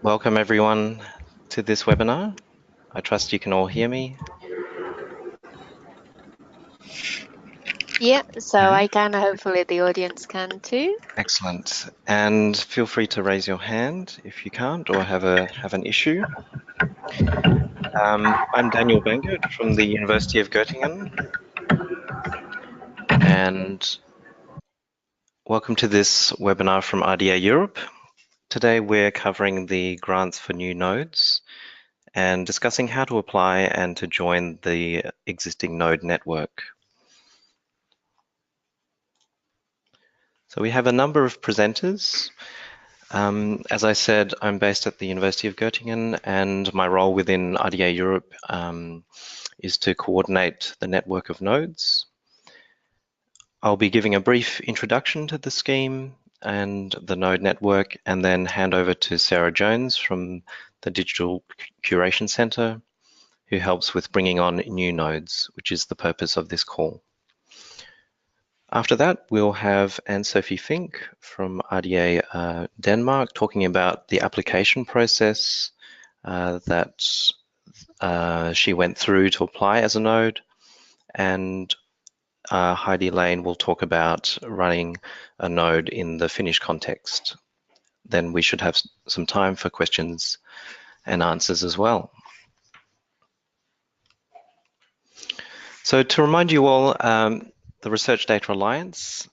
Welcome everyone to this webinar. I trust you can all hear me. Yeah, so Okay. I can, hopefully the audience can too. Excellent. And feel free to raise your hand if you can't or have an issue. I'm Daniel Bangert from the University of Göttingen, and welcome to this webinar from RDA Europe. Today we're covering the grants for new nodes and discussing how to apply and to join the existing node network. So we have a number of presenters. As I said, I'm based at the University of Göttingen, and my role within RDA Europe is to coordinate the network of nodes. I'll be giving a brief introduction to the scheme and the node network, and then hand over to Sarah Jones from the Digital Curation Centre, who helps with bringing on new nodes, which is the purpose of this call. After that, we'll have Anne-Sophie Fink from RDA Denmark talking about the application process that she went through to apply as a node. And Heidi Lane will talk about running a node in the Finnish context. Then we should have some time for questions and answers as well. So to remind you all, the Research Data Alliance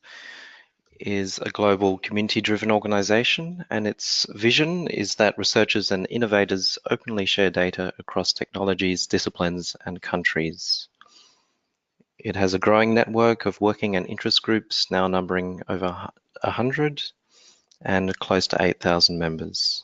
is a global community-driven organization, and its vision is that researchers and innovators openly share data across technologies, disciplines, and countries. It has a growing network of working and interest groups, now numbering over 100 and close to 8,000 members.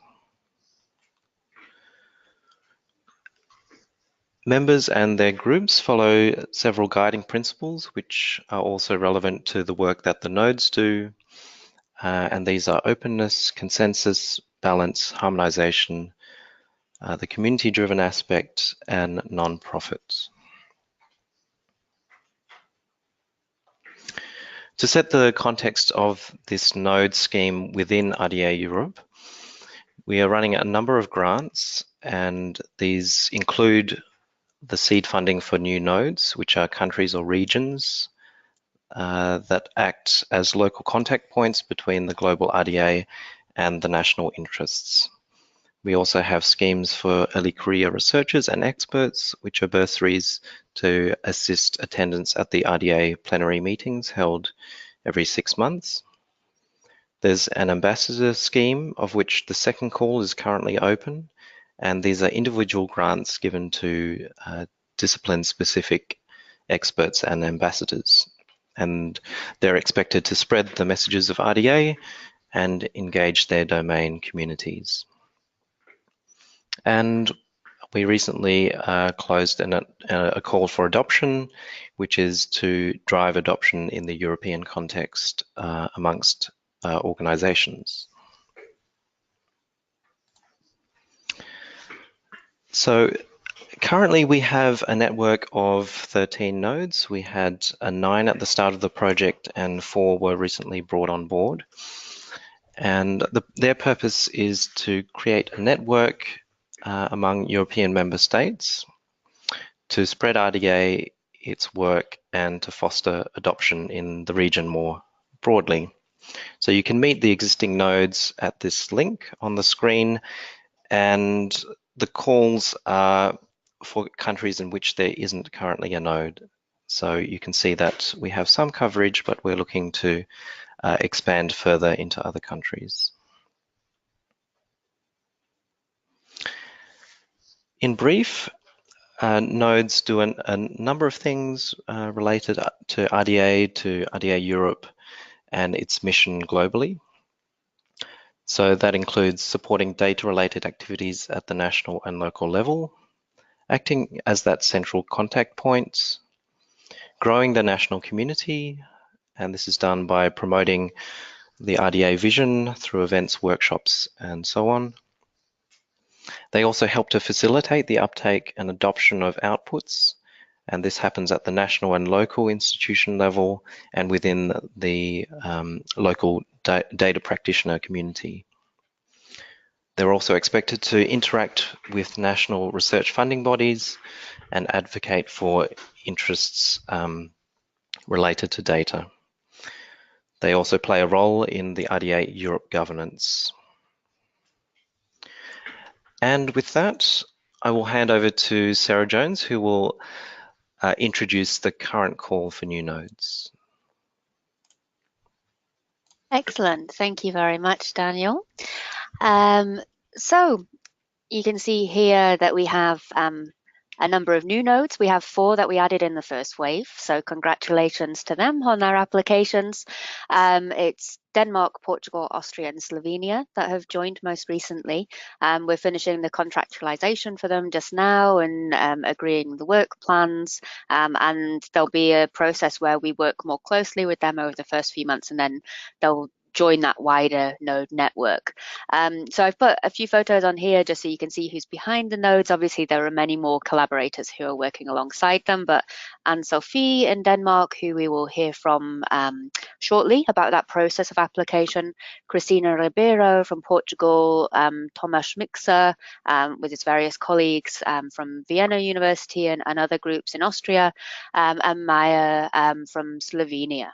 Members and their groups follow several guiding principles, which are also relevant to the work that the nodes do. And these are openness, consensus, balance, harmonization, the community-driven aspect, and non-profit. To set the context of this node scheme within RDA Europe, we are running a number of grants, and these include the seed funding for new nodes, which are countries or regions that act as local contact points between the global RDA and the national interests. We also have schemes for early career researchers and experts, which are bursaries to assist attendance at the RDA plenary meetings held every 6 months. There's an ambassador scheme, of which the second call is currently open, and these are individual grants given to discipline-specific experts and ambassadors. And they're expected to spread the messages of RDA and engage their domain communities. And we recently closed a call for adoption, which is to drive adoption in the European context amongst organizations. So currently we have a network of 13 nodes. We had 9 at the start of the project and 4 were recently brought on board. And their purpose is to create a network among European member states to spread RDA, its work, and to foster adoption in the region more broadly. So you can meet the existing nodes at this link on the screen, and the calls are for countries in which there isn't currently a node. So you can see that we have some coverage, but we're looking to expand further into other countries. In brief, nodes do a number of things related to RDA Europe, and its mission globally. So that includes supporting data-related activities at the national and local level, acting as that central contact point, growing the national community, and this is done by promoting the RDA vision through events, workshops, and so on. They also help to facilitate the uptake and adoption of outputs, and this happens at the national and local institution level and within the local data practitioner community. They're also expected to interact with national research funding bodies and advocate for interests related to data. They also play a role in the RDA Europe governance. And with that, I will hand over to Sarah Jones, who will introduce the current call for new nodes. Excellent. Thank you very much, Daniel. So you can see here that we have a number of new nodes. We have 4 that we added in the first wave, so congratulations to them on their applications. It's Denmark, Portugal, Austria and Slovenia that have joined most recently. We're finishing the contractualization for them just now and agreeing the work plans, and there'll be a process where we work more closely with them over the first few months, and then they'll join that wider node network. So I've put a few photos on here just so you can see who's behind the nodes. Obviously, there are many more collaborators who are working alongside them, but Anne-Sophie in Denmark, who we will hear from shortly about that process of application, Cristina Ribeiro from Portugal, Tomasz Mixer with his various colleagues from Vienna University and other groups in Austria, and Maya from Slovenia.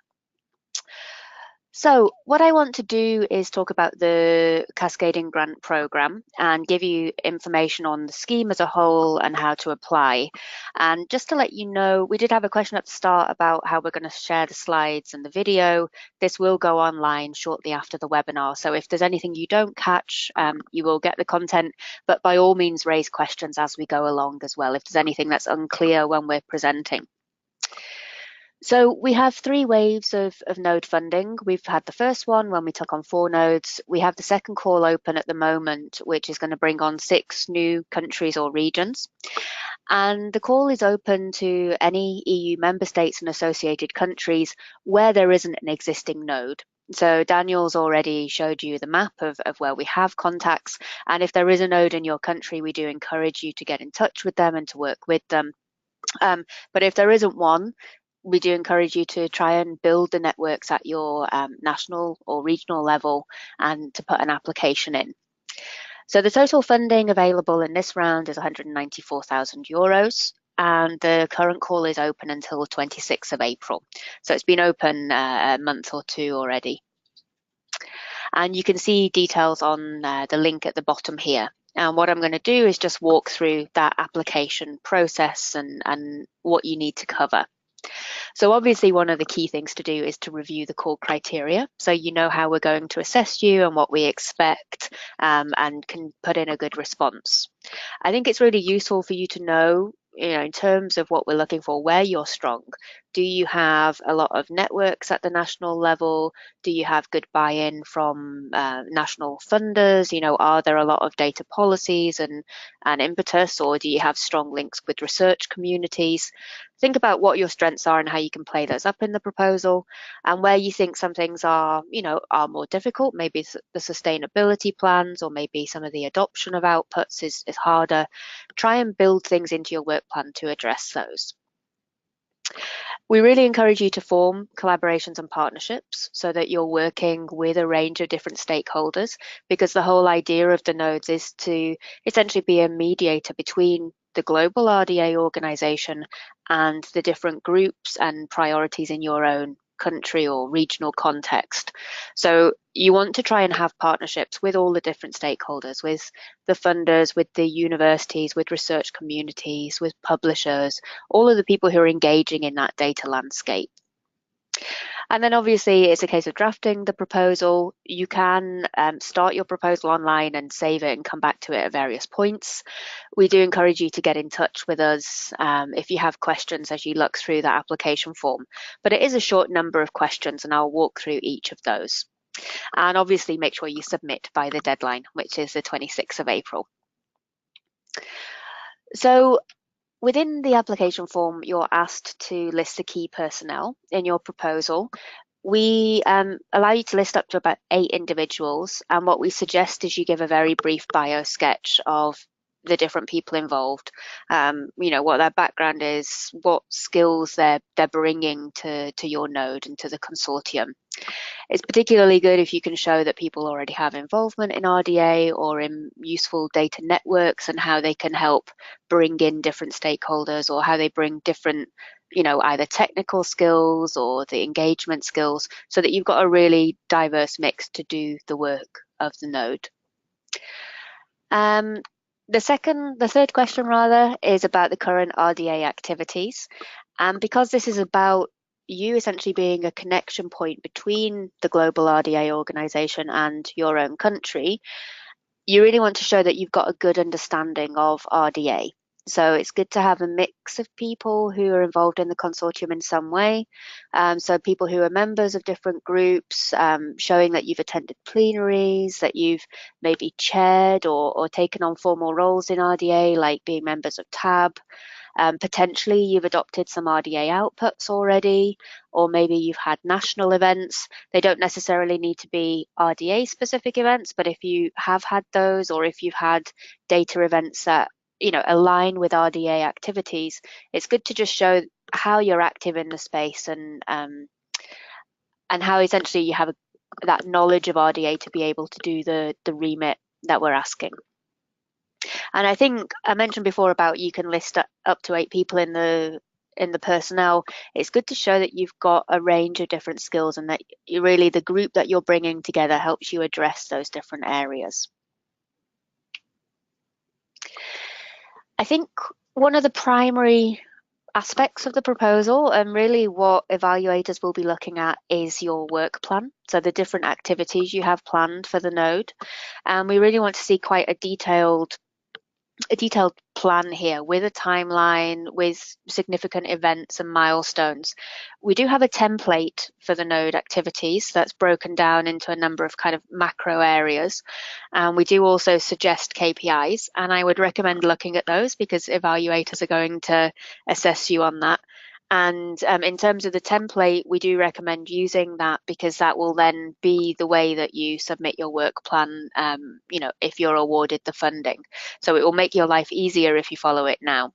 So what I want to do is talk about the Cascading Grant Programme and give you information on the scheme as a whole and how to apply. And just to let you know, we did have a question at the start about how we're going to share the slides and the video. This will go online shortly after the webinar. So if there's anything you don't catch, you will get the content, but by all means raise questions as we go along as well, if there's anything that's unclear when we're presenting. So we have 3 waves of node funding. We've had the first one when we took on 4 nodes. We have the second call open at the moment, which is going to bring on 6 new countries or regions. And the call is open to any EU member states and associated countries where there isn't an existing node. So Daniel's already showed you the map of where we have contacts. And if there is a node in your country, we do encourage you to get in touch with them and to work with them. But if there isn't one, we do encourage you to try and build the networks at your national or regional level and to put an application in. So the total funding available in this round is €194,000, and the current call is open until the 26th of April. So it's been open a month or 2 already. And you can see details on the link at the bottom here. And what I'm going to do is just walk through that application process and what you need to cover. So obviously one of the key things to do is to review the core criteria, so you know how we're going to assess you and what we expect, and can put in a good response. I think it's really useful for you to know, in terms of what we're looking for, where you're strong. Do you have a lot of networks at the national level? Do you have good buy-in from national funders? Are there a lot of data policies and impetus, or do you have strong links with research communities? Think about what your strengths are and how you can play those up in the proposal, and where you think some things are more difficult, maybe the sustainability plans or maybe some of the adoption of outputs is harder. Try and build things into your work plan to address those. We really encourage you to form collaborations and partnerships so that you're working with a range of different stakeholders, because the whole idea of the nodes is to essentially be a mediator between the global RDA organization and the different groups and priorities in your own country or regional context. So you want to try and have partnerships with all the different stakeholders, with the funders, with the universities, with research communities, with publishers, all of the people who are engaging in that data landscape. And then obviously it's a case of drafting the proposal. You can start your proposal online and save it and come back to it at various points. We do encourage you to get in touch with us if you have questions as you look through that application form. But it is a short number of questions and I'll walk through each of those. And obviously make sure you submit by the deadline, which is the 26th of April. So within the application form, you're asked to list the key personnel in your proposal. We allow you to list up to about 8 individuals, and what we suggest is you give a very brief bio sketch of the different people involved, what their background is, what skills they're bringing to your node and to the consortium. It's particularly good if you can show that people already have involvement in RDA or in useful data networks, and how they can help bring in different stakeholders, or how they bring different, either technical skills or the engagement skills, so that you've got a really diverse mix to do the work of the node. The third question rather is about the current RDA activities. And because this is about you essentially being a connection point between the global RDA organization and your own country, you really want to show that you've got a good understanding of RDA. So it's good to have a mix of people who are involved in the consortium in some way. So people who are members of different groups, showing that you've attended plenaries, that you've maybe chaired or taken on formal roles in RDA, like being members of TAB. Potentially you've adopted some RDA outputs already, or maybe you've had national events. They don't necessarily need to be RDA specific events, but if you have had those, or if you've had data events that align with RDA activities, it's good to just show how you're active in the space, and how essentially you have that knowledge of RDA to be able to do the remit that we're asking. And I think I mentioned before about you can list up to 8 people in the personnel. It's good to show that you've got a range of different skills, and that really the group that you're bringing together helps you address those different areas. I think one of the primary aspects of the proposal, and really what evaluators will be looking at, is your work plan. So the different activities you have planned for the node. And we really want to see quite a detailed plan here, with a timeline, with significant events and milestones. We do have a template for the node activities that's broken down into a number of kind of macro areas. And we do also suggest KPIs, and I would recommend looking at those, because evaluators are going to assess you on that. And in terms of the template, we do recommend using that, because that will then be the way that you submit your work plan, if you're awarded the funding. So it will make your life easier if you follow it now.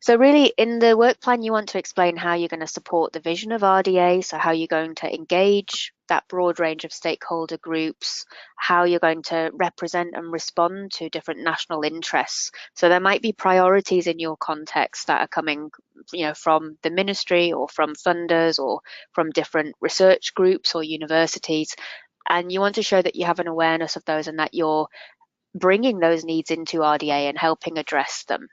So really, in the work plan, you want to explain how you're going to support the vision of RDA, so how you're going to engage that broad range of stakeholder groups, how you're going to represent and respond to different national interests. So there might be priorities in your context that are coming, from the ministry, or from funders, or from different research groups or universities. And you want to show that you have an awareness of those, and that you're bringing those needs into RDA and helping address them.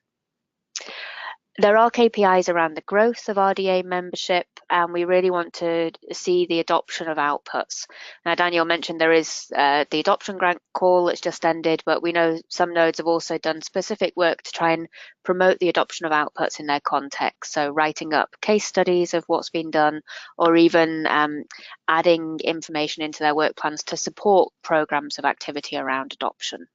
There are KPIs around the growth of RDA membership, and we really want to see the adoption of outputs. Now, Daniel mentioned there is the adoption grant call that's just ended, but we know some nodes have also done specific work to try and promote the adoption of outputs in their context. So writing up case studies of what's been done, or even adding information into their work plans to support programs of activity around adoption.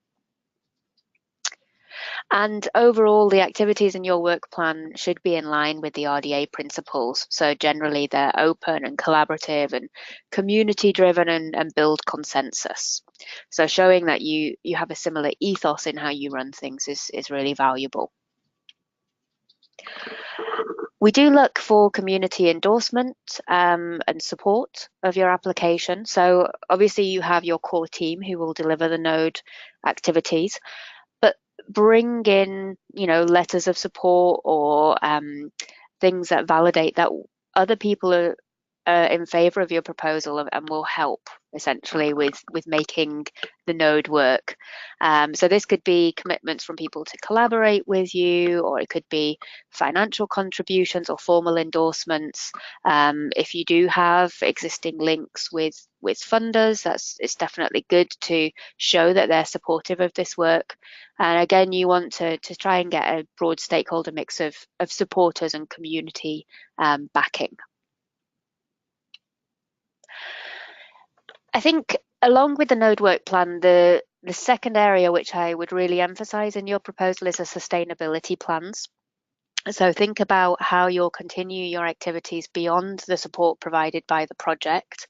And overall, the activities in your work plan should be in line with the RDA principles. So generally, they're open and collaborative and community driven, and build consensus. So showing that you have a similar ethos in how you run things is really valuable. We do look for community endorsement and support of your application. So obviously you have your core team who will deliver the node activities, but bring in, letters of support, or things that validate that other people are in favor of your proposal, and will help essentially with making the node work. So this could be commitments from people to collaborate with you, or it could be financial contributions or formal endorsements. If you do have existing links with funders, it's definitely good to show that they're supportive of this work. And again, you want to try and get a broad stakeholder mix of supporters and community backing. I think along with the node work plan, the second area which I would really emphasize in your proposal is the sustainability plans. So think about how you'll continue your activities beyond the support provided by the project.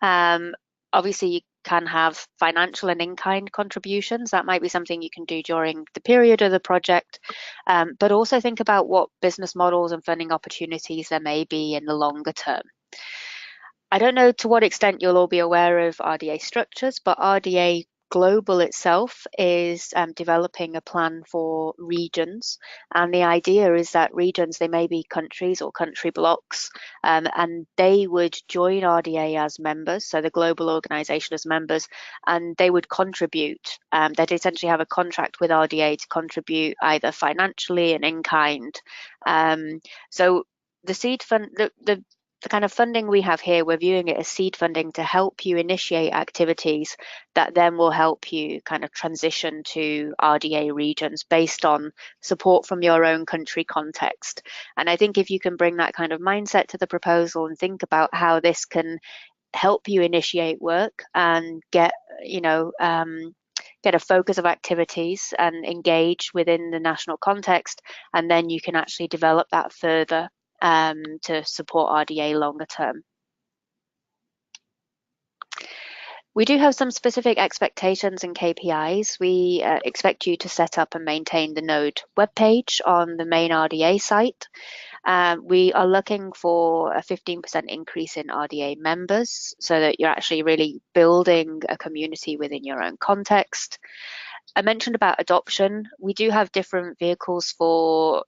Obviously, you can have financial and in-kind contributions. That might be something you can do during the period of the project, but also think about what business models and funding opportunities there may be in the longer term. I don't know to what extent you'll all be aware of RDA structures, but RDA Global itself is developing a plan for regions, and the idea is that regions, they may be countries or country blocks, and they would join RDA as members, so the global organization as members, and they would contribute. They'd essentially have a contract with RDA to contribute either financially and in kind. So the seed fund, the kind of funding we have here, we're viewing it as seed funding to help you initiate activities that then will help you kind of transition to RDA regions based on support from your own country context. And I think if you can bring that kind of mindset to the proposal and think about how this can help you initiate work and get, get a focus of activities and engage within the national context, and then you can actually develop that further to support RDA longer term. We do have some specific expectations and KPIs. We expect you to set up and maintain the node webpage on the main RDA site. We are looking for a 15% increase in RDA members so that you're actually really building a community within your own context. I mentioned about adoption. We do have different vehicles for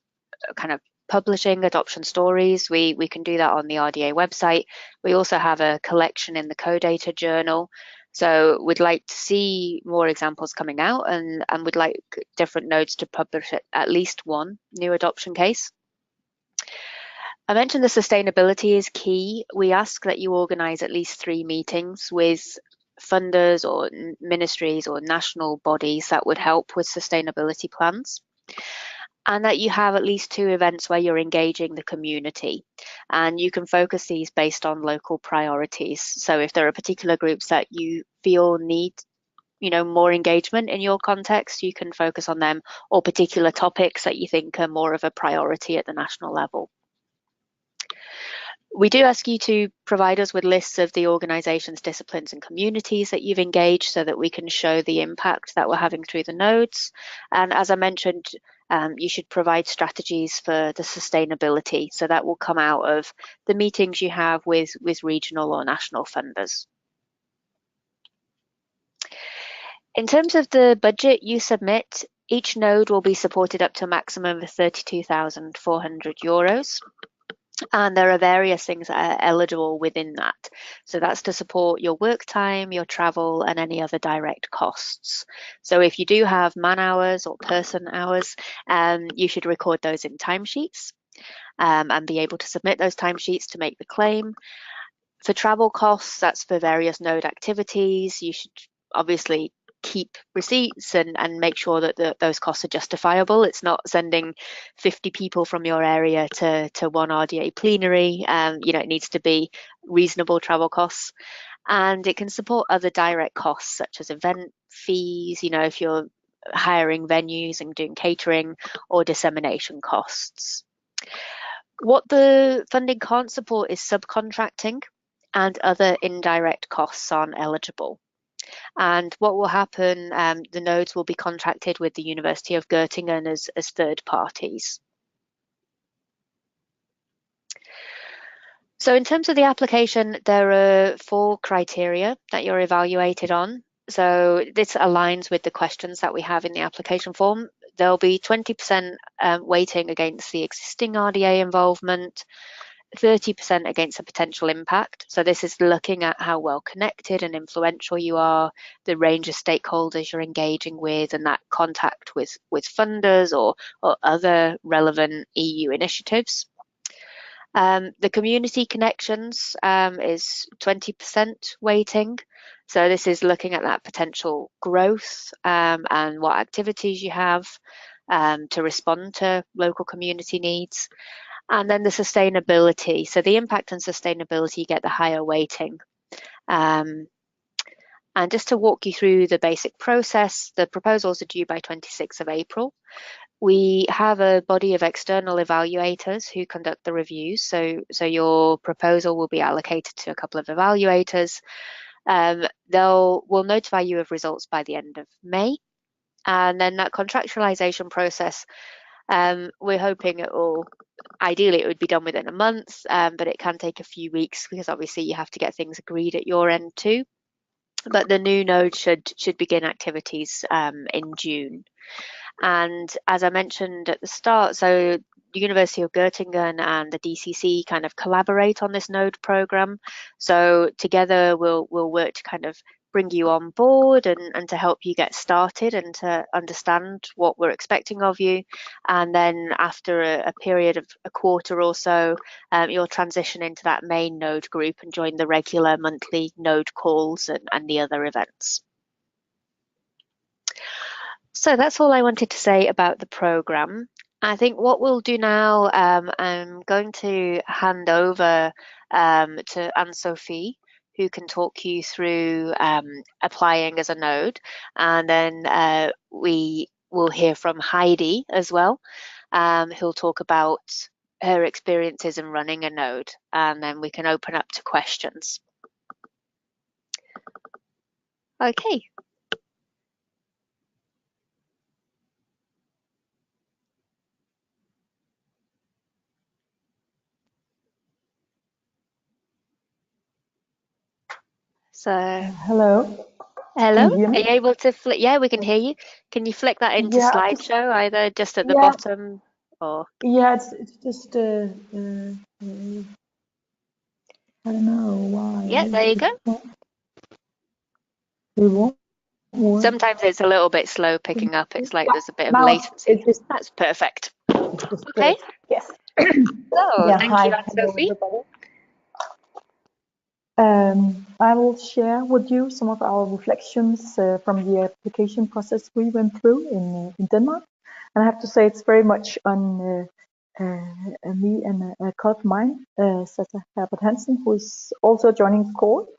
kind of publishing adoption stories. We can do that on the RDA website. We also have a collection in the CoData journal. So we'd like to see more examples coming out, and we'd like different nodes to publish at least one new adoption case. I mentioned the sustainability is key. We ask that you organise at least 3 meetings with funders or ministries or national bodies that would help with sustainability plans, and that you have at least 2 events where you're engaging the community, and you can focus these based on local priorities. So if there are particular groups that you feel need more engagement in your context, you can focus on them, or particular topics that you think are more of a priority at the national level. We do ask you to provide us with lists of the organisations, disciplines and communities that you've engaged so that we can show the impact that we're having through the nodes. And as I mentioned, you should provide strategies for the sustainability, so that will come out of the meetings you have with regional or national funders. In terms of the budget you submit, each node will be supported up to a maximum of 32,400 euros. And there are various things that are eligible within that. So that's to support your work time, your travel, and any other direct costs. So if you do have man hours or person hours, you should record those in timesheets and be able to submit those timesheets to make the claim. For travel costs, that's for various node activities. You should obviously keep receipts and make sure that those costs are justifiable. It's not sending 50 people from your area to one RDA plenary. It needs to be reasonable travel costs. And it can support other direct costs such as event fees, if you're hiring venues and doing catering, or dissemination costs. What the funding can't support is subcontracting, and other indirect costs aren't eligible. And what will happen, the nodes will be contracted with the University of Göttingen as third parties. So in terms of the application, there are 4 criteria that you're evaluated on. So this aligns with the questions that we have in the application form. There'll be 20% weighting against the existing RDA involvement, 30% against a potential impact. So this is looking at how well connected and influential you are, the range of stakeholders you're engaging with, and that contact with funders or other relevant EU initiatives. The community connections is 20% weighting. So this is looking at that potential growth and what activities you have to respond to local community needs. And then the sustainability. So the impact and sustainability get the higher weighting. And just to walk you through the basic process, the proposals are due by 26th of April. We have a body of external evaluators who conduct the reviews. So your proposal will be allocated to a couple of evaluators. we'll notify you of results by the end of May. And then that contractualization process, we're hoping ideally it would be done within a month, but it can take a few weeks because obviously you have to get things agreed at your end too. But the new node should begin activities in June. And as I mentioned at the start, so the University of Göttingen and the DCC kind of collaborate on this node program. So together we'll work to kind of bring you on board and to help you get started and to understand what we're expecting of you. And then after a period of a quarter or so, you'll transition into that main node group and join the regular monthly node calls and the other events. So that's all I wanted to say about the programme. I think what we'll do now, I'm going to hand over to Anne-Sophie, who can talk you through applying as a node, and then we will hear from Heidi as well, who'll talk about her experiences in running a node, and then we can open up to questions. Okay. So hello. Hello. Can you hear me? Are you able to flick? Yeah, we can hear you. Can you flick that into slideshow, either just at the bottom or? Yeah, it's just I don't know why. Yeah, there you go. It won't work. Sometimes it's a little bit slow picking up. It's like there's a bit of latency. That's perfect. Okay. Yes. So yeah, thank hi. you, Anne-Sophie. I will share with you some of our reflections from the application process we went through in Denmark. And I have to say it's very much on me and a colleague of mine, Sasa Herbert Hansen, who is also joining the call,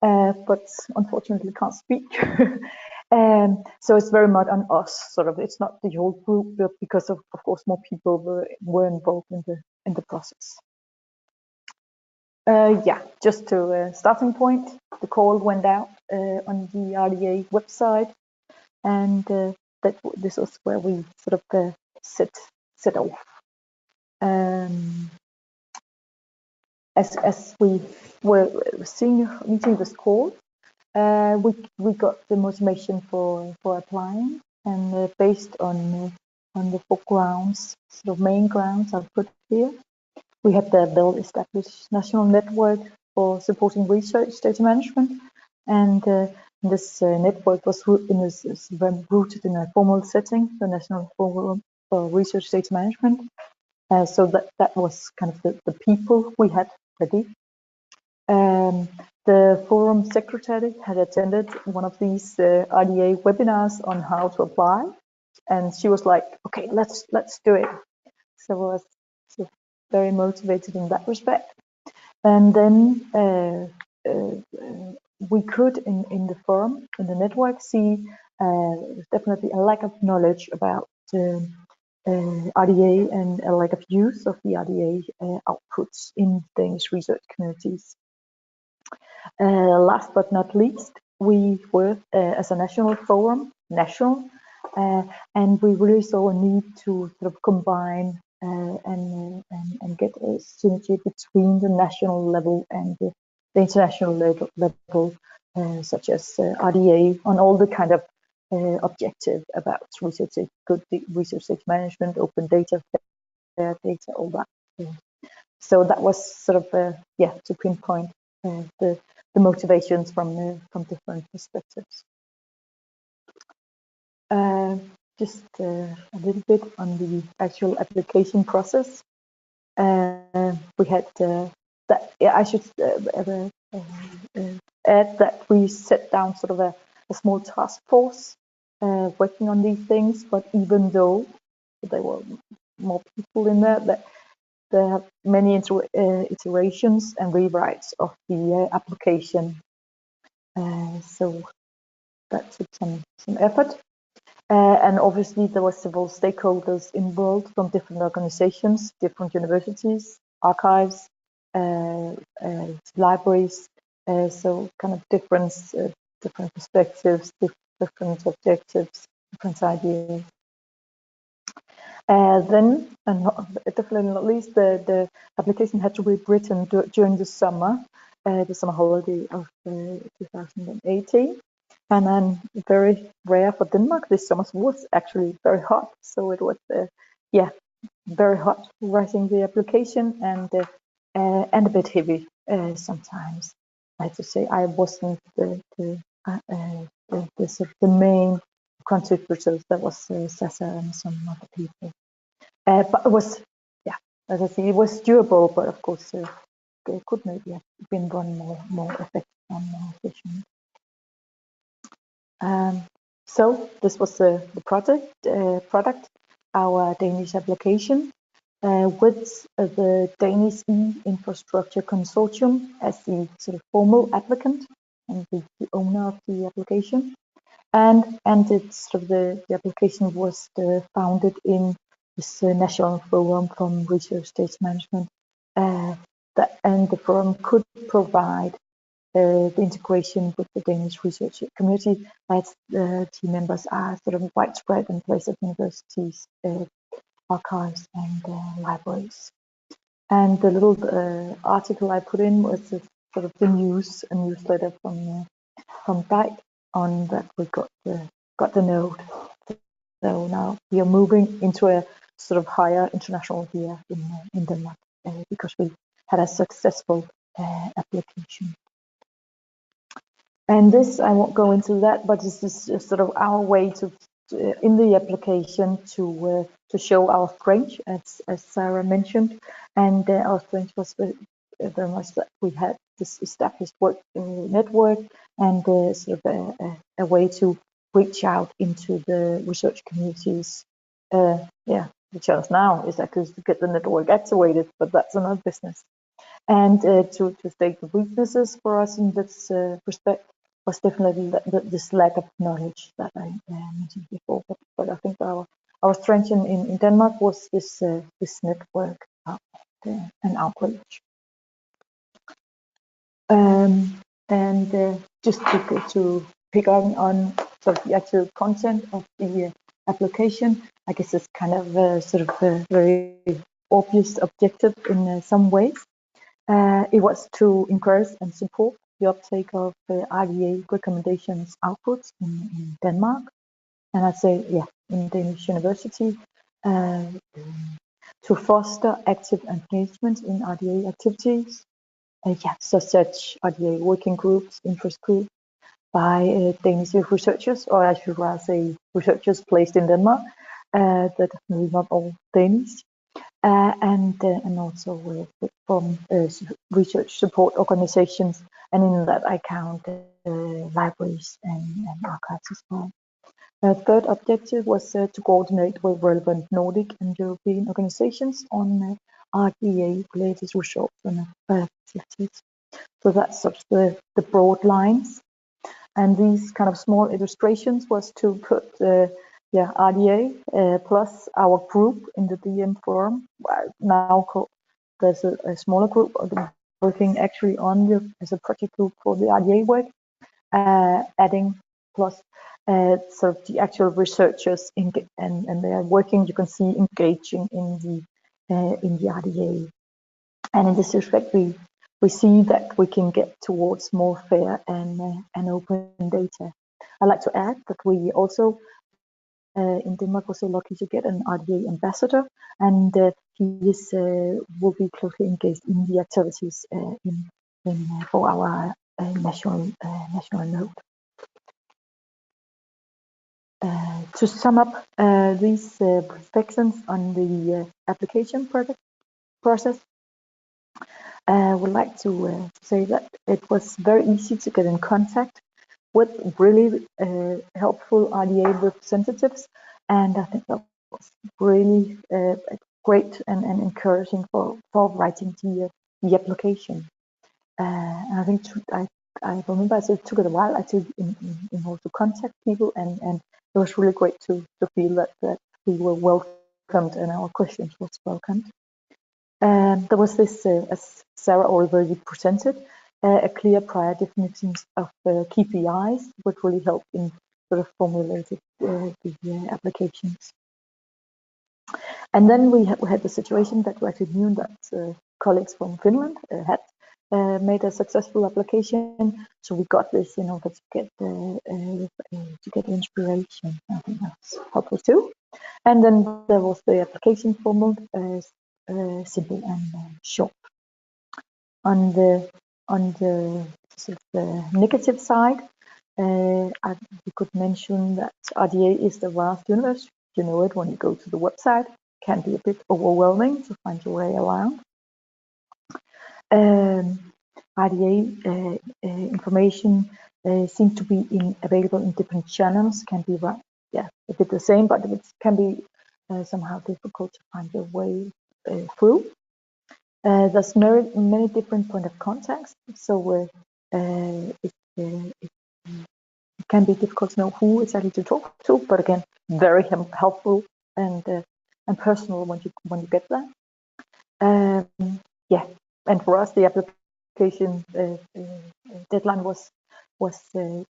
but unfortunately can't speak. So it's very much on us, sort of. It's not the whole group, but because of course more people were involved in the process. Yeah, just to starting point, the call went out on the RDA website, and this was where we sort of set off. As we were meeting this call, we got the motivation for applying, and based on the 4 grounds, sort of main grounds I've put here. We had the well-established national network for supporting research data management, and this network was rooted in a formal setting, the National Forum for Research Data Management. So that was kind of the people we had ready. The forum secretary had attended one of these RDA webinars on how to apply, and she was like, "Okay, let's do it." So I was very motivated in that respect. And then we could, in the forum, in the network, see definitely a lack of knowledge about RDA and a lack of use of the RDA outputs in Danish research communities. Last but not least, we were, as a national forum, and we really saw a need to sort of combine and get a synergy between the national level and the international level, such as RDA on all the kind of objective about good research data management, open data, fair data, all that. So that was sort of to pinpoint the motivations from different perspectives. Just a little bit on the actual application process. We had that. I should add that we set down sort of a small task force working on these things. But even though there were more people in there, that there have many iterations and rewrites of the application. So that took some effort. And obviously there were several stakeholders involved from different organizations, different universities, archives, libraries, So kind of different perspectives, different objectives, different ideas. Then, and definitely not least, the application had to be written during the summer holiday of 2018. And then very rare for Denmark, this summer was actually very hot. So it was, very hot writing the application and a bit heavy sometimes. I have to say I wasn't the sort of the main contributors. That was Sasa and some other people. But it was, as I say, it was doable. But of course, it could maybe have been run more effective and more efficient. So this was the product, our Danish application. With the Danish E-Infrastructure Consortium as the sort of formal applicant and the owner of the application. And it's sort of the application was founded in this National Forum from Research Stage Management. And the forum could provide the integration with the Danish research community, as team members are sort of widespread in place of universities, archives and libraries. And the little article I put in was sort of the newsletter from Dijk on that we got the node. So now we are moving into a sort of higher international year in Denmark because we had a successful application. And this, I won't go into that, but this is sort of our way to in the application to show our strength, as Sarah mentioned, and our strength was very much that we had this established work network and sort of a way to reach out into the research communities. The challenge now is actually to get the network activated, but that's another business. And to state the weaknesses for us in this respect was definitely this lack of knowledge that I mentioned before. But I think our strength in Denmark was this network and outreach. And just to pick on sort of the actual content of the application, I guess it's kind of sort of a very obvious objective in some ways. It was to encourage and support the uptake of RDA recommendations outputs in Denmark, and I'd say, in Danish university, to foster active engagement in RDA activities, such as RDA working groups, interest groups, by Danish researchers, or I should rather say researchers placed in Denmark, that definitely not all Danish. And also from research support organizations, and in that I count libraries and archives as well. The third objective was to coordinate with relevant Nordic and European organizations on RDA-related research and activities. So that's sort of the broad lines. And these kind of small illustrations was to put RDA plus our group in the DM forum. Now there's a smaller group working actually on as a project group for the RDA work, adding plus sort of the actual researchers and they are working. You can see engaging in the RDA, and in this respect we see that we can get towards more fair and open data. I'd like to add that we also in Denmark was so lucky to get an RDA ambassador, and he will be closely engaged in the activities for our national node. To sum up these reflections on the application process, I would like to say that it was very easy to get in contact with really helpful RDA representatives, and I think that was really great and encouraging for writing the application. And I think I remember it took a while actually in order to contact people, and it was really great to feel that we were welcomed and our questions was welcomed. There was this, as Sarah already presented, a clear prior definitions of KPIs would really help in sort of formulating the applications. And then we had the situation that we actually knew that colleagues from Finland had made a successful application, so we got this in order to get inspiration. I think that's helpful too. And then there was the application format, simple and short. On the sort of the negative side, we could mention that RDA is the vast universe. You know it when you go to the website. It can be a bit overwhelming to find your way around. RDA information seems to be available in different channels. Can be a bit the same, but it can be somehow difficult to find your way through. There's many different point of contacts, so it can be difficult to know who exactly to talk to. But again, very helpful and personal when you get there. Yeah, and for us, the application deadline was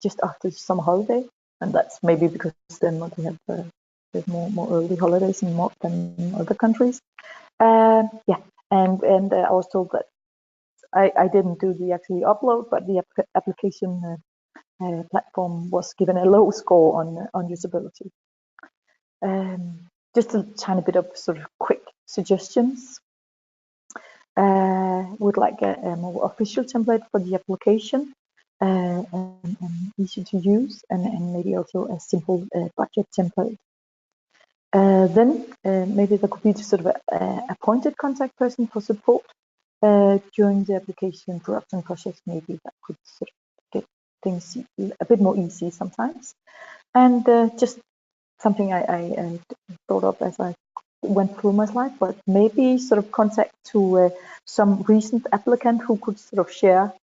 just after summer holiday, and that's maybe because then we have more early holidays than other countries. Yeah, and I was told that I didn't do the actually upload, but the application platform was given a low score on usability. Just a tiny bit of sort of quick suggestions. Would like a more official template for the application and easy to use, and maybe also a simple budget template. Then maybe there could be sort of a appointed contact person for support during the application production process. Maybe that could sort of get things a bit more easy sometimes. And just something I thought of as I went through my slide, but maybe sort of contact to some recent applicant who could sort of share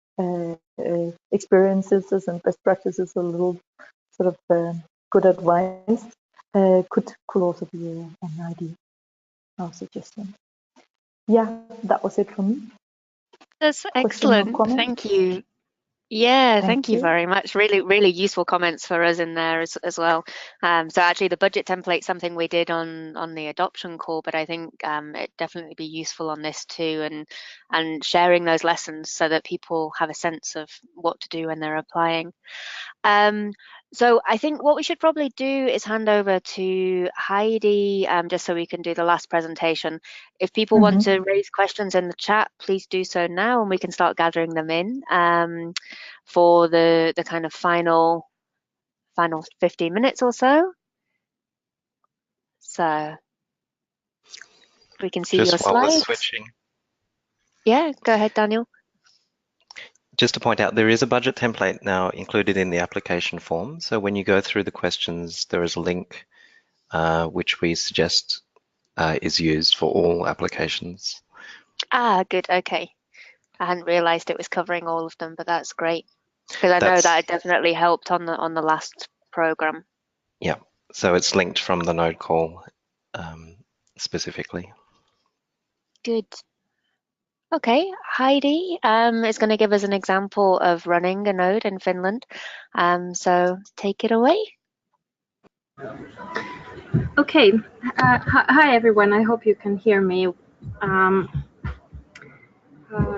experiences and best practices, a little sort of good advice. Could also be an idea or suggestion. Yeah, that was it for me. That's excellent. Thank you. Yeah, thank you very much. Really useful comments for us in there as well. So actually the budget template, something we did on the adoption call, but I think it'd definitely be useful on this too, and sharing those lessons so that people have a sense of what to do when they're applying. So I think what we should probably do is hand over to Heidi, just so we can do the last presentation. If people want to raise questions in the chat, please do so now, and we can start gathering them in for the kind of final 15 minutes or so. So we can see just your while slides. we're switching. Yeah, go ahead, Daniel. Just to point out, there is a budget template now included in the application form. So when you go through the questions, there is a link which we suggest is used for all applications. Ah, good. Okay. I hadn't realized it was covering all of them, but that's great, because I know that it definitely helped on the last program. Yeah. So it's linked from the node call specifically. Good. Okay, Heidi is going to give us an example of running a node in Finland. So take it away. Okay. Hi, everyone. I hope you can hear me.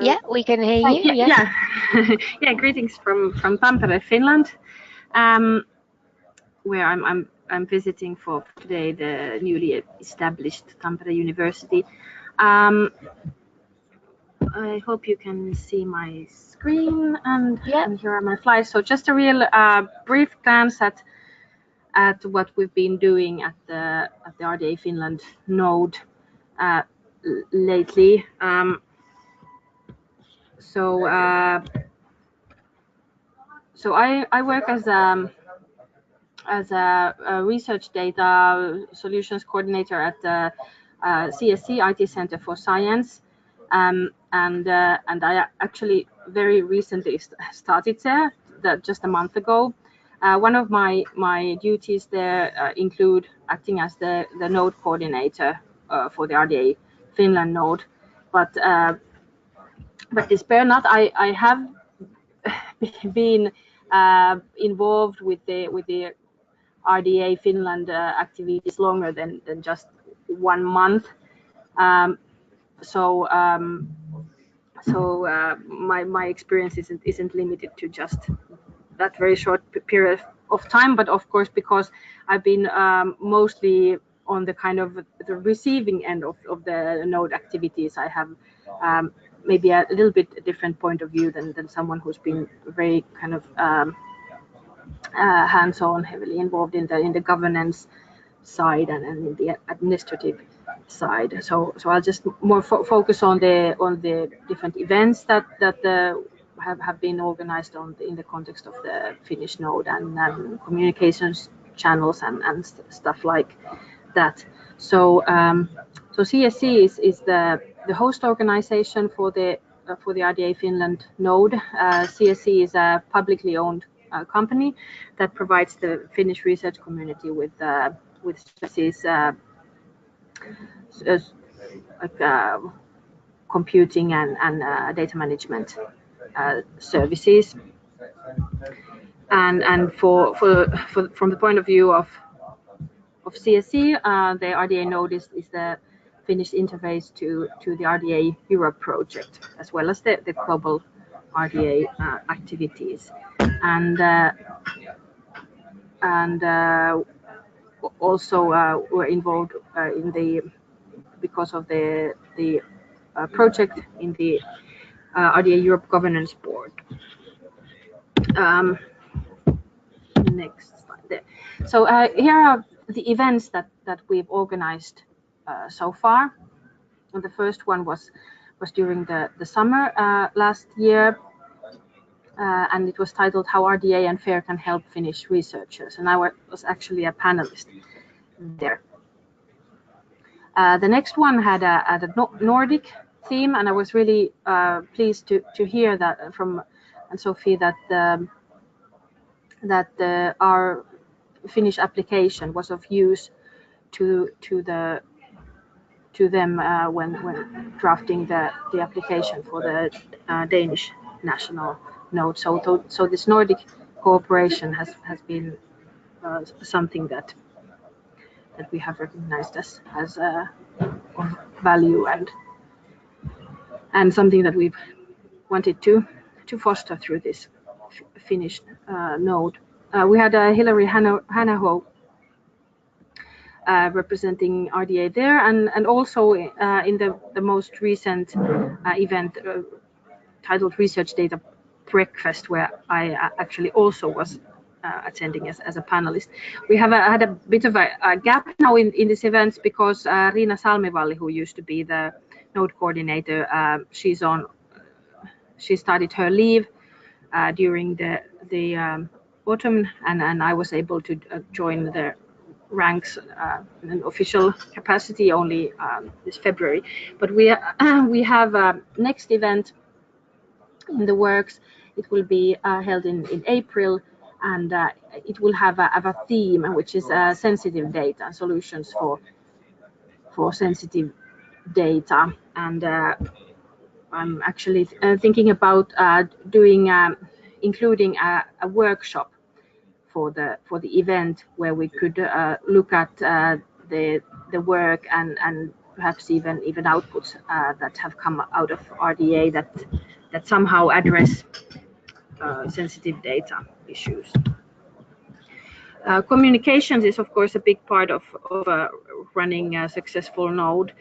Yeah, we can hear you. Yeah. Yeah. Greetings from Tampere, Finland, where I'm visiting for today the newly established Tampere University. I hope you can see my screen and here are my slides. So just a real brief glance at what we've been doing at the RDA Finland node lately. So I work as a research data solutions coordinator at the CSC IT Center for Science, and I actually very recently started there, just a month ago. One of my duties there include acting as the node coordinator for the RDA Finland node, but despair not, I have been involved with the RDA Finland activities longer than just 1 month. So my experience isn't limited to just that very short period of time, but of course, because I've been mostly on the kind of the receiving end of the node activities, I have maybe a little bit different point of view than someone who's been very kind of hands-on, heavily involved in the governance side and in the administrative side. So I'll just more focus on the different events that have been organized in the context of the Finnish node and communications channels and stuff like that. So CSC is the host organization for the RDA Finland node. CSC is a publicly owned company that provides the Finnish research community with services like computing and data management services. And from the point of view of CSC, the RDA node is the Finnish interface to the RDA Europe project, as well as the global RDA activities. And also we're involved because of the project in the RDA Europe governance board. Next slide there. So here are the events that we've organized so far. And the first one was during the summer last year, and it was titled "How RDA and FAIR Can Help Finnish Researchers," and I was actually a panelist there. The next one had a Nordic theme, and I was really pleased to hear that from Sophie that our Finnish application was of use to them when drafting the application for the Danish national node. So this Nordic cooperation has been something that we have recognized as of value and something that we've wanted to foster through this Finnish node. We had Hillary Hanaho representing RDA there, and also in the most recent event titled Research Data Breakfast, where I actually also was attending as a panelist. We have had a bit of a gap now in these events because Riina Salmivalli, who used to be the node coordinator, she started her leave during the autumn, and I was able to join the ranks in an official capacity only this February. But we have a next event in the works. It will be held in April, and it will have a theme, which is sensitive data, solutions for sensitive data. And I'm actually thinking about including a workshop for the event where we could look at the work and perhaps even outputs that have come out of RDA that somehow address sensitive data issues. Communications is of course a big part of running a successful node.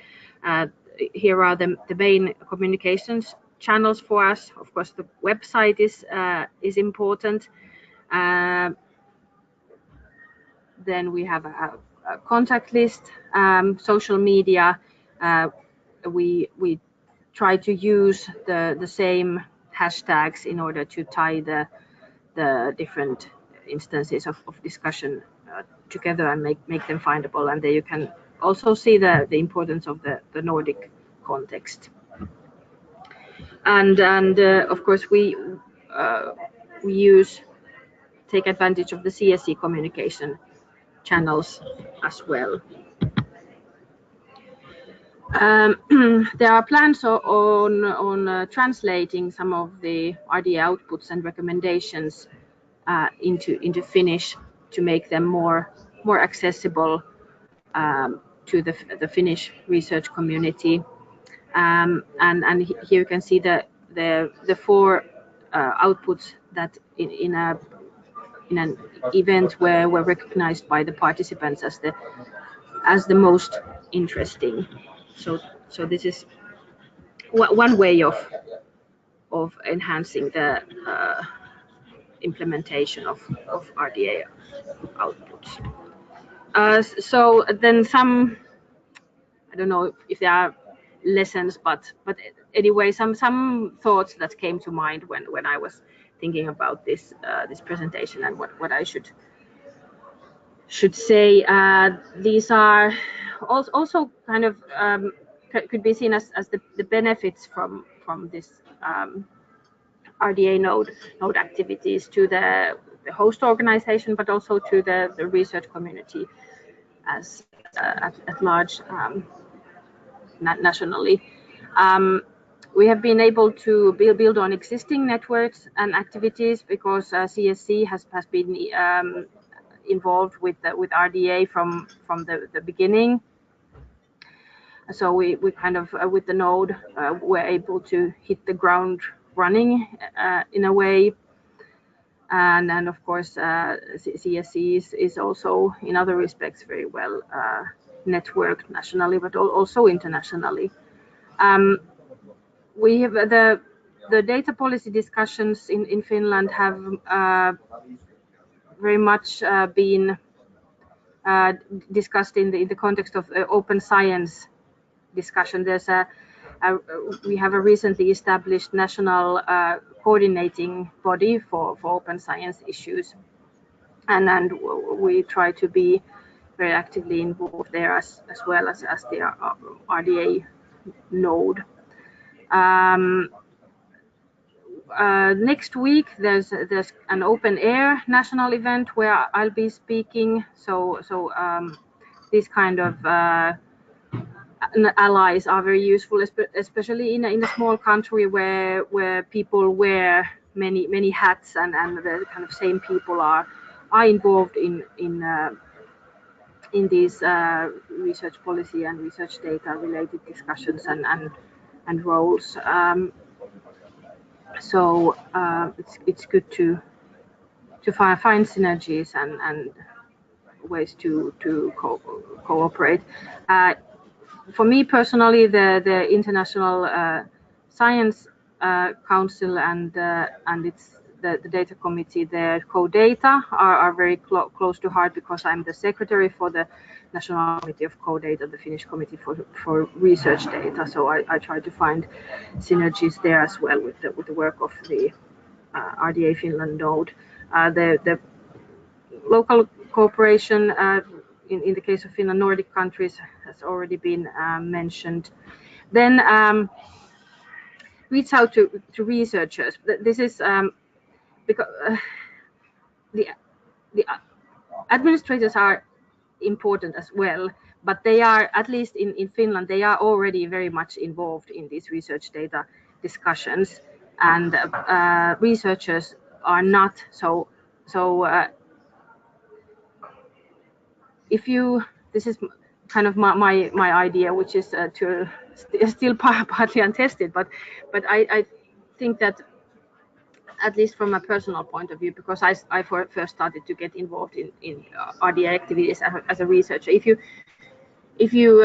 Here are the main communications channels for us. Of course, the website is important. Then we have a contact list, social media. We try to use the same hashtags in order to tie the different instances of discussion together and make them findable. And there you can also see the importance of the Nordic context. And of course we take advantage of the CSC communication channels as well. There are plans on translating some of the RDA outputs and recommendations into Finnish to make them more accessible to the Finnish research community. And here you can see the 4 outputs that in an event were recognized by the participants as the most interesting. So this is one way of enhancing the implementation of RDA outputs. So then some, I don't know if there are lessons, but anyway, some thoughts that came to mind when I was thinking about this presentation and what I should say. These are also kind of could be seen as the benefits from this RDA node activities to the host organization, but also to the research community as at large nationally. We have been able to build on existing networks and activities because CSC has been involved with RDA from the beginning. So we kind of with the node were able to hit the ground running in a way, and of course CSC is also in other respects very well networked nationally, but also internationally. We have the data policy discussions in Finland have very much been discussed in the context of open science discussion. There's we have a recently established national coordinating body for open science issues, and we try to be very actively involved there as well as the RDA node. Next week there's an open air national event where I'll be speaking. So these kind of allies are very useful, especially in a small country where people wear many hats, and the kind of same people are involved in these research policy and research data related discussions and roles. So it's good to find synergies and ways to cooperate. For me personally, the International Science Council and it's the data committee, the CoData are very close to heart because I'm the secretary for the National Committee of CoData, the Finnish Committee for Research Data. So I try to find synergies there as well with the work of the RDA Finland node. The local cooperation in the case of Finland, Nordic countries has already been mentioned. Then reach out to researchers. This is because the administrators are important as well, but they are, at least in Finland, they are already very much involved in these research data discussions, and researchers are not. So if you, this is kind of my idea, which is still partly untested, but I think that, at least from a personal point of view, because I first started to get involved in RDA activities as a researcher. If you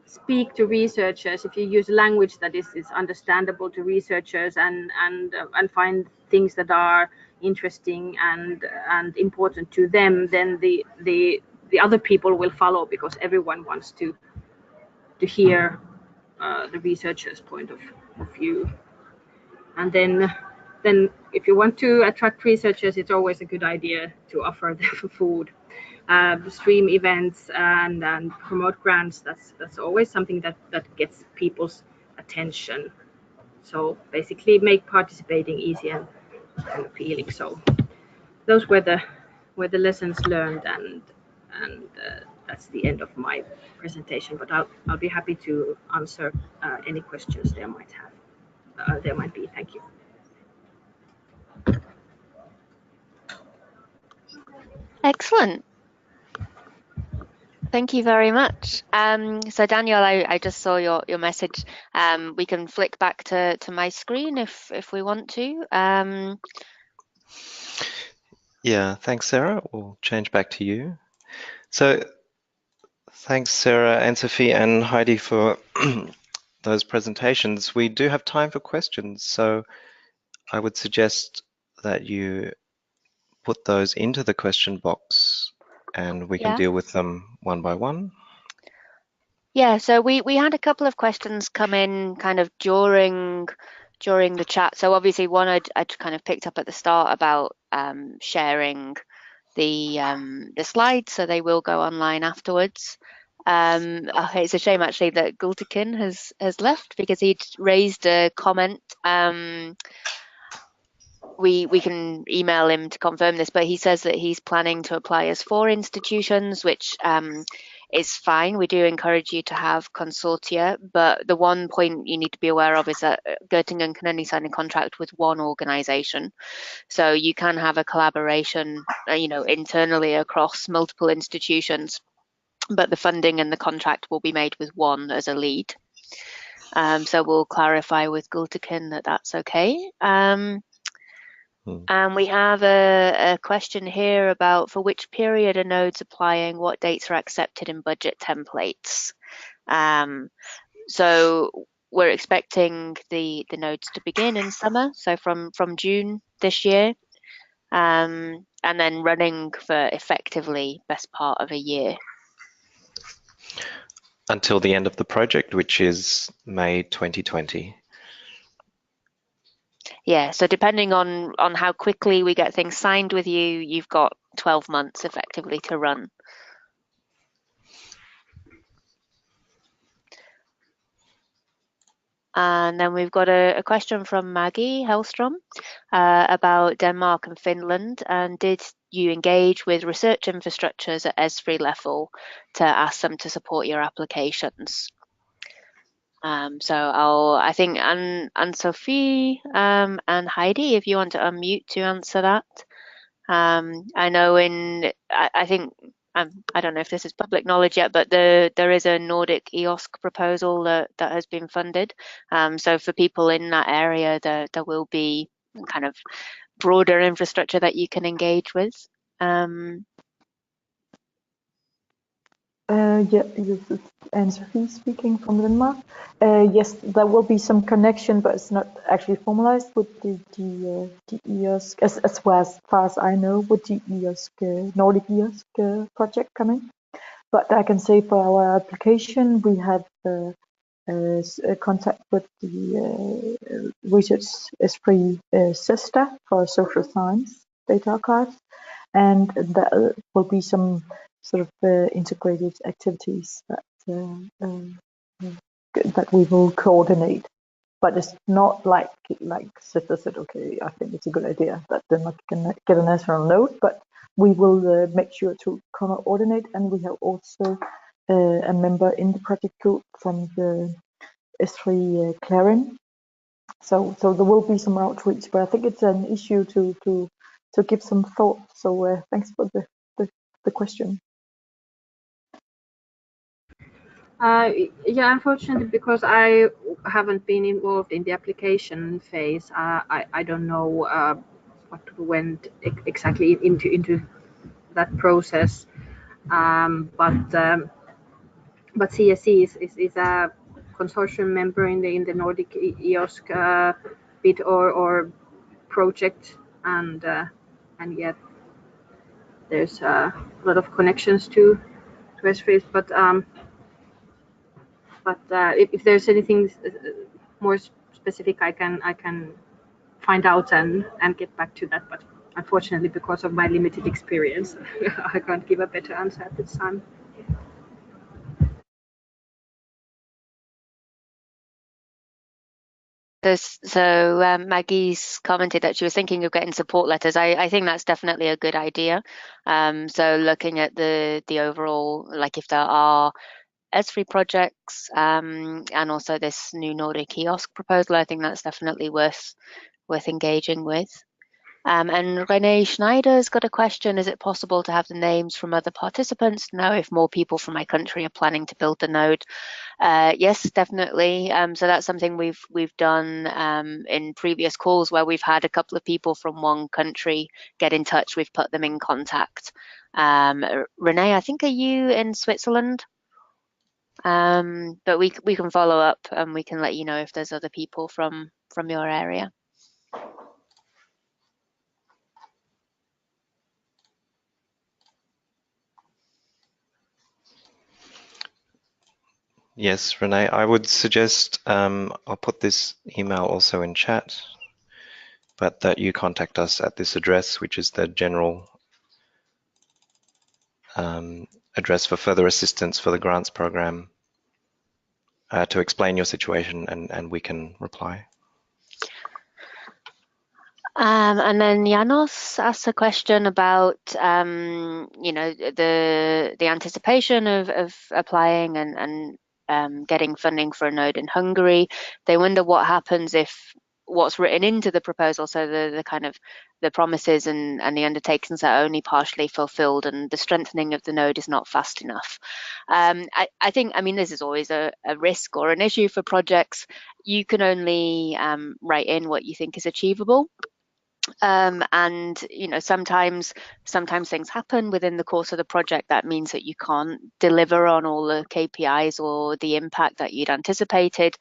speak to researchers, if you use language that is understandable to researchers and find things that are interesting and important to them, then the other people will follow, because everyone wants to hear the researcher's point of view. And then if you want to attract researchers, it's always a good idea to offer them food, stream events, and promote grants. That's always something that gets people's attention. So basically make participating easy and appealing. So those were the lessons learned and that's the end of my presentation. But I'll be happy to answer any questions there might be. Thank you. Excellent. Thank you very much. So Daniel, I just saw your message. We can flick back to my screen if we want to. Yeah, thanks, Sarah. We'll change back to you. So thanks, Sarah and Sophie and Heidi, for those presentations. We do have time for questions, so I would suggest that you put those into the question box and we can deal with them one by one. Yeah, so we had a couple of questions come in kind of during the chat. So obviously one I'd kind of picked up at the start about sharing the slides, so they will go online afterwards. It's a shame actually that Gultekin has left, because he'd raised a comment. We can email him to confirm this, but he says that he's planning to apply as 4 institutions, which is fine. We do encourage you to have consortia, but the one point you need to be aware of is that Göttingen can only sign a contract with 1 organisation. So you can have a collaboration, internally across multiple institutions, but the funding and the contract will be made with 1 as a lead. So we'll clarify with Gultekin that that's okay. And we have a question here about for which period are nodes applying, what dates are accepted in budget templates. So we're expecting the nodes to begin in summer, so from June this year, and then running for effectively best part of a year. Until the end of the project, which is May 2020. Yeah, so depending on how quickly we get things signed with you, you've got 12 months effectively to run. And then we've got a question from Maggie Hellstrom about Denmark and Finland. And did you engage with research infrastructures at ESFRI level to ask them to support your applications? So I think Anne-Sophie and Heidi, if you want to unmute to answer that. I know I think, I don't know if this is public knowledge yet, but there is a Nordic EOSC proposal that has been funded. So for people in that area, there will be kind of broader infrastructure that you can engage with. Yeah, this is Anne-Sophie speaking from Denmark. Yes, there will be some connection, but it's not actually formalized with the EOSC, as far as I know, with the EOSC, Nordic EOSC project coming. But I can say for our application, we have contact with the research ESFRI sister for social science data archives, and there will be some sort of integrated activities that we will coordinate. But it's not like Sister said, okay, I think it's a good idea that Denmark can get a national node, but we will make sure to coordinate, and we have also a member in the project group from the ESFRI Clarin. So there will be some outreach, but I think it's an issue to give some thought. So thanks for the question. Yeah, unfortunately, because I haven't been involved in the application phase, I don't know what went exactly into that process. But CSE is a consortium member in the Nordic EOSC bid or project, and yet there's a lot of connections to ESFRI, but if there's anything more specific, I can find out and get back to that. But unfortunately, because of my limited experience, I can't give a better answer at this time. Maggie's commented that she was thinking of getting support letters. I think that's definitely a good idea. So looking at the overall, like if there are ESFRI projects and also this new Nordic kiosk proposal, I think that's definitely worth engaging with. And Renee Schneider's got a question: is it possible to have the names from other participants to know if more people from my country are planning to build the node? Yes, definitely. So that's something we've done in previous calls where we've had a couple of people from one country get in touch. We've put them in contact. Renee, I think, are you in Switzerland? But we can follow up and we can let you know if there's other people from your area. Yes, Renee, I would suggest I'll put this email also in chat, but that you contact us at this address, which is the general address for further assistance for the grants program, to explain your situation, and we can reply. And then Janos asked a question about, the anticipation of applying and getting funding for a node in Hungary. They wonder what happens if what's written into the proposal, so the kind of the promises and the undertakings are only partially fulfilled and the strengthening of the node is not fast enough. I think, this is always a risk or an issue for projects. You can only write in what you think is achievable. And sometimes things happen within the course of the project that means that you can't deliver on all the KPIs or the impact that you'd anticipated.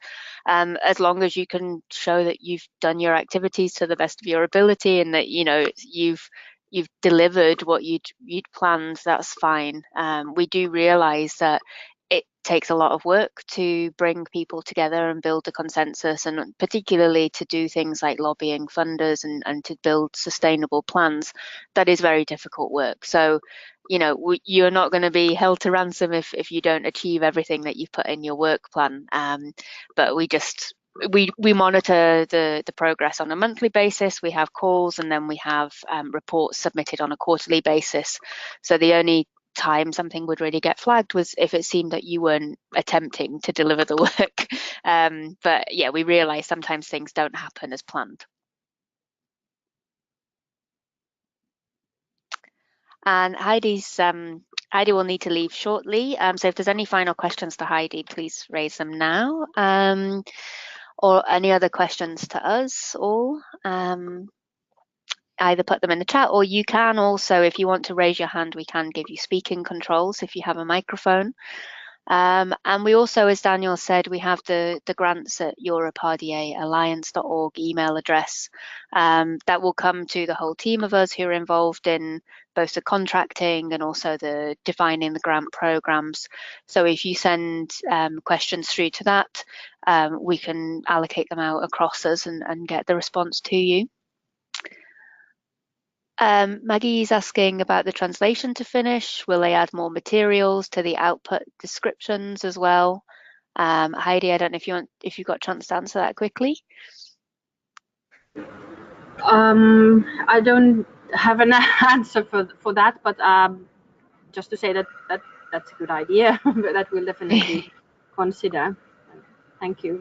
As long as you can show that you've done your activities to the best of your ability and that you've delivered what you'd planned, that's fine. We do realize that it takes a lot of work to bring people together and build a consensus, and particularly to do things like lobbying funders and to build sustainable plans. That is very difficult work. So, you're not going to be held to ransom if you don't achieve everything that you've put in your work plan. But we monitor the progress on a monthly basis. We have calls, and then we have reports submitted on a quarterly basis. So the only time something would really get flagged was if it seemed that you weren't attempting to deliver the work. But yeah, we realize sometimes things don't happen as planned. And Heidi will need to leave shortly. So if there's any final questions to Heidi, please raise them now. Or any other questions to us all. Either put them in the chat, or you can also, if you want to raise your hand, we can give you speaking controls if you have a microphone. And we also, as Daniel said, we have the grants at europe.rda-alliance.org email address that will come to the whole team of us who are involved in both the contracting and also the defining the grant programs. So if you send questions through to that, we can allocate them out across us and get the response to you. Maggie's asking about the translation to Finnish. Will they add more materials to the output descriptions as well? Heidi, I don't know if you got a chance to answer that quickly. I don't have an answer for that, but just to say that's a good idea that we'll definitely consider. Thank you.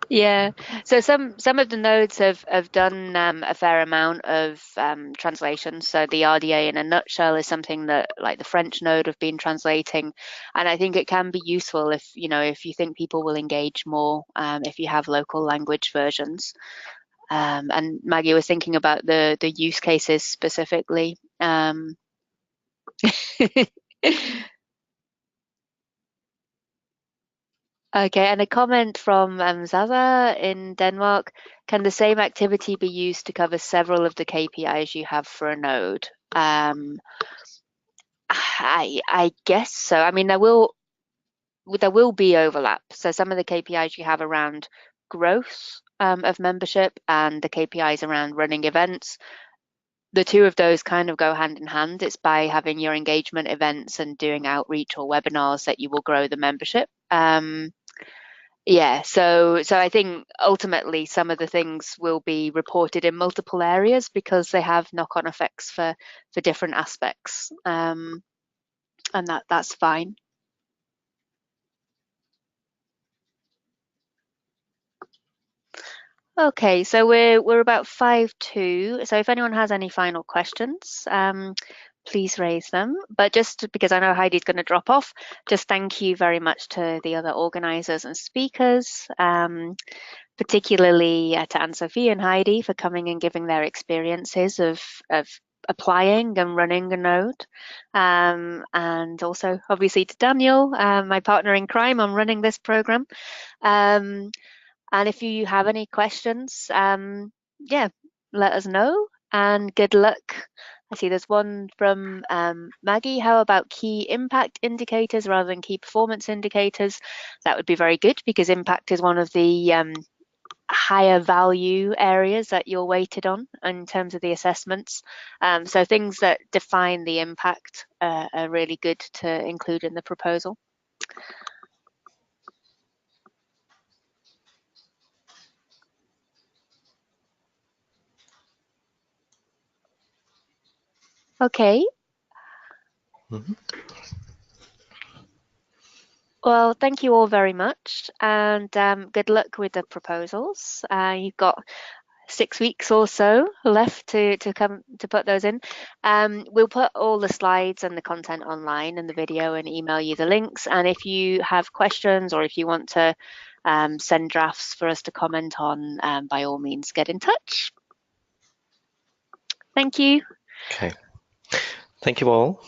Yeah, so some of the nodes have done a fair amount of translation. So the RDA in a nutshell is something that, like the French node, have been translating, and I think it can be useful if you think people will engage more if you have local language versions. And Maggie was thinking about the use cases specifically. Okay, and a comment from Zaza in Denmark. Can the same activity be used to cover several of the KPIs you have for a node? I guess so. There will be overlap. So some of the KPIs you have around growth of membership and the KPIs around running events, the two of those kind of go hand in hand. It's by having your engagement events and doing outreach or webinars that you will grow the membership. Yeah, so I think ultimately some of the things will be reported in multiple areas because they have knock-on effects for different aspects, and that's fine. Okay, so we're about 5 to. So if anyone has any final questions, please raise them. But just because I know Heidi's going to drop off, just thank you very much to the other organisers and speakers, particularly to Anne-Sophie and Heidi for coming and giving their experiences of applying and running a node, and also obviously to Daniel, my partner in crime on running this program. And if you have any questions, yeah, let us know, and good luck. I see there's one from Maggie. How about key impact indicators rather than key performance indicators? That would be very good because impact is one of the higher value areas that you're weighted on in terms of the assessments. So things that define the impact are really good to include in the proposal. Okay. Mm-hmm. Well, thank you all very much, and good luck with the proposals. You've got 6 weeks or so left to put those in. We'll put all the slides and the content online and the video and email you the links. And if you have questions or if you want to send drafts for us to comment on, by all means, get in touch. Thank you. Okay. Thank you all.